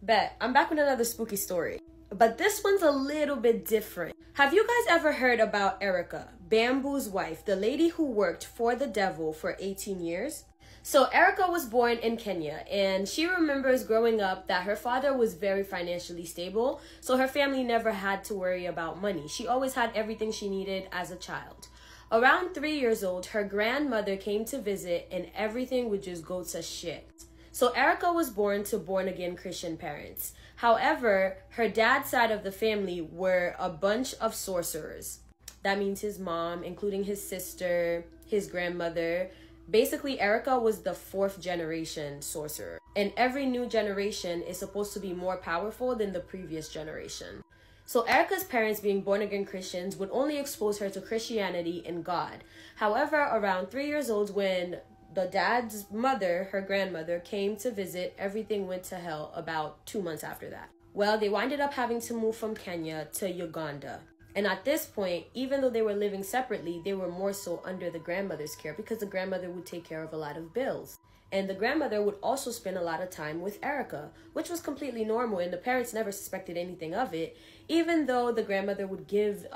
Bet, I'm back with another spooky story. But this one's a little bit different. Have you guys ever heard about Erica, Bamboo's wife, the lady who worked for the devil for 18 years? So Erica was born in Kenya, and she remembers growing up that her father was very financially stable, so her family never had to worry about money. She always had everything she needed as a child. Around 3 years old, her grandmother came to visit, and everything would just go to shit. So Erica was born to born-again Christian parents. However, her dad's side of the family were a bunch of sorcerers. That means his mom, including his sister, his grandmother. Basically, Erica was the 4th generation sorcerer. And every new generation is supposed to be more powerful than the previous generation. So Erica's parents, being born-again Christians, would only expose her to Christianity and God. However, around 3 years old, when the dad's mother, her grandmother, came to visit, everything went to hell about 2 months after that. Well, they winded up having to move from Kenya to Uganda. And at this point, even though they were living separately, they were more so under the grandmother's care because the grandmother would take care of a lot of bills. And the grandmother would also spend a lot of time with Erica, which was completely normal, and the parents never suspected anything of it, even though the grandmother would give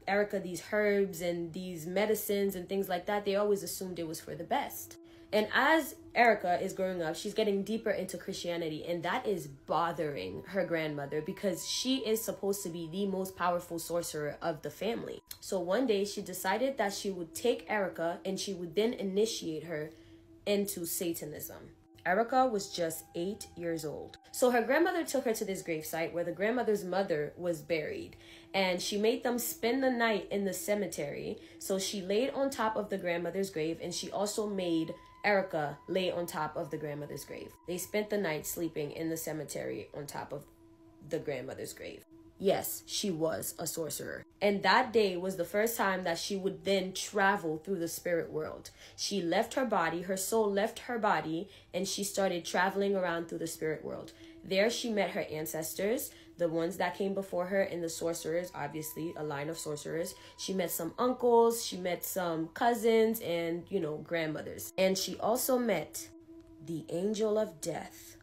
Erica these herbs and these medicines and things like that. They always assumed it was for the best. And as Erica is growing up, she's getting deeper into Christianity, and that is bothering her grandmother because she is supposed to be the most powerful sorcerer of the family. So one day she decided that she would take Erica and she would then initiate her into Satanism. Erica was just 8 years old. So her grandmother took her to this gravesite where the grandmother's mother was buried, and she made them spend the night in the cemetery. So she laid on top of the grandmother's grave, and she also made Erica lay on top of the grandmother's grave. They spent the night sleeping in the cemetery on top of the grandmother's grave. Yes, she was a sorcerer. And that day was the first time that she would then travel through the spirit world. She left her body, her soul left her body, and she started traveling around through the spirit world. There she met her ancestors, the ones that came before her, and the sorcerers, obviously a line of sorcerers. She met some uncles, she met some cousins, and, grandmothers. And she also met the angel of death.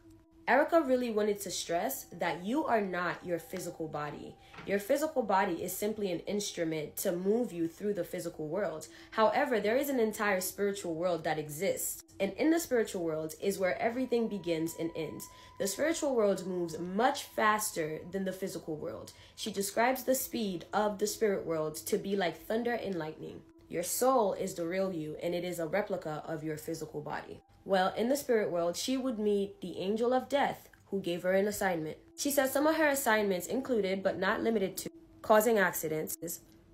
Erica really wanted to stress that you are not your physical body. Your physical body is simply an instrument to move you through the physical world. However, there is an entire spiritual world that exists. And in the spiritual world is where everything begins and ends. The spiritual world moves much faster than the physical world. She describes the speed of the spirit world to be like thunder and lightning. Your soul is the real you, and it is a replica of your physical body. Well, in the spirit world, she would meet the angel of death, who gave her an assignment. She said some of her assignments included, but not limited to, causing accidents,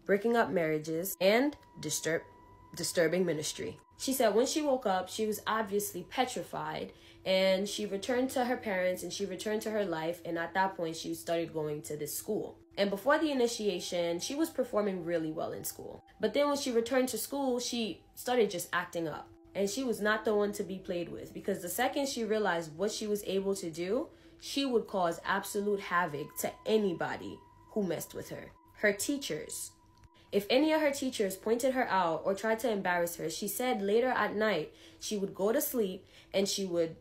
breaking up marriages, and disturbing ministry. She said when she woke up, she was obviously petrified, and she returned to her parents, and she returned to her life, and at that point, she started going to this school. And before the initiation, she was performing really well in school. But then when she returned to school, she started just acting up. And she was not the one to be played with, because the second she realized what she was able to do, she would cause absolute havoc to anybody who messed with her. Her teachers. If any of her teachers pointed her out or tried to embarrass her, she said later at night, she would go to sleep and she would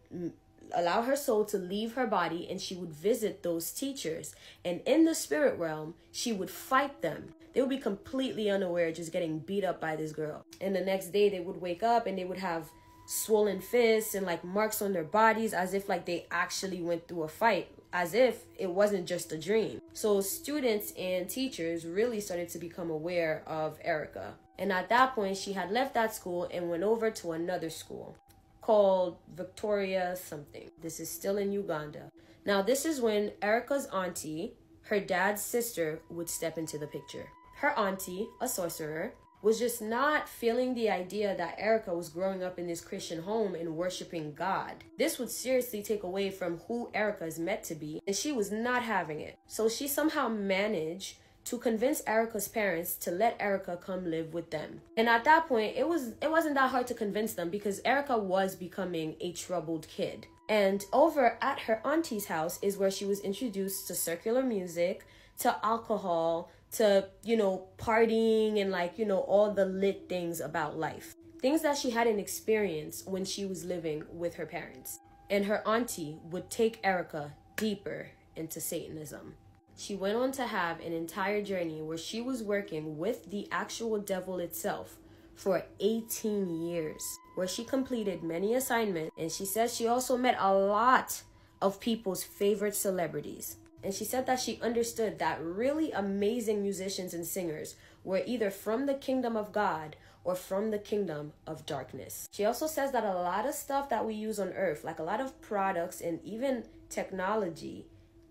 allow her soul to leave her body, and she would visit those teachers. And in the spirit realm, she would fight them. They would be completely unaware, just getting beat up by this girl. And the next day they would wake up and they would have swollen fists and like marks on their bodies, as if like they actually went through a fight, as if it wasn't just a dream. So students and teachers really started to become aware of Erica. And at that point, she had left that school and went over to another school called Victoria something. This is still in Uganda. Now, this is when Erica's auntie, her dad's sister, would step into the picture. Her auntie, a sorcerer, was just not feeling the idea that Erica was growing up in this Christian home and worshiping God. This would seriously take away from who Erica is meant to be, and she was not having it. So she somehow managed to convince Erica's parents to let Erica come live with them. And at that point, it wasn't that hard to convince them, because Erica was becoming a troubled kid. And over at her auntie's house is where she was introduced to secular music, to alcohol, to, partying and all the lit things about life. Things that she hadn't experienced when she was living with her parents. And her auntie would take Erica deeper into Satanism. She went on to have an entire journey where she was working with the actual devil itself for 18 years, where she completed many assignments, and she says she also met a lot of people's favorite celebrities. And she said that she understood that really amazing musicians and singers were either from the kingdom of God or from the kingdom of darkness. She also says that a lot of stuff that we use on earth, like a lot of products and even technology,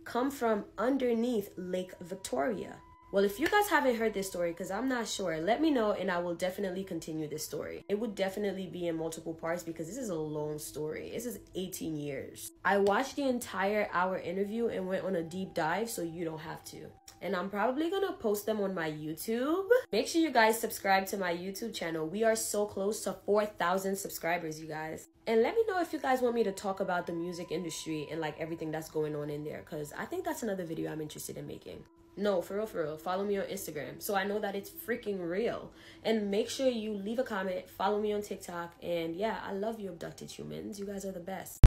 come from underneath Lake Victoria. Well, if you guys haven't heard this story, because I'm not sure, let me know and I will definitely continue this story. It would definitely be in multiple parts because this is a long story. This is 18 years. I watched the entire hour interview and went on a deep dive, so you don't have to. And I'm probably gonna post them on my YouTube. Make sure you guys subscribe to my YouTube channel. We are so close to 4,000 subscribers, you guys. And let me know if you guys want me to talk about the music industry and like everything that's going on in there, because I think that's another video I'm interested in making. No, for real, follow me on Instagram so I know that it's freaking real. And make sure you leave a comment, follow me on TikTok, and yeah, I love you abducted humans. You guys are the best.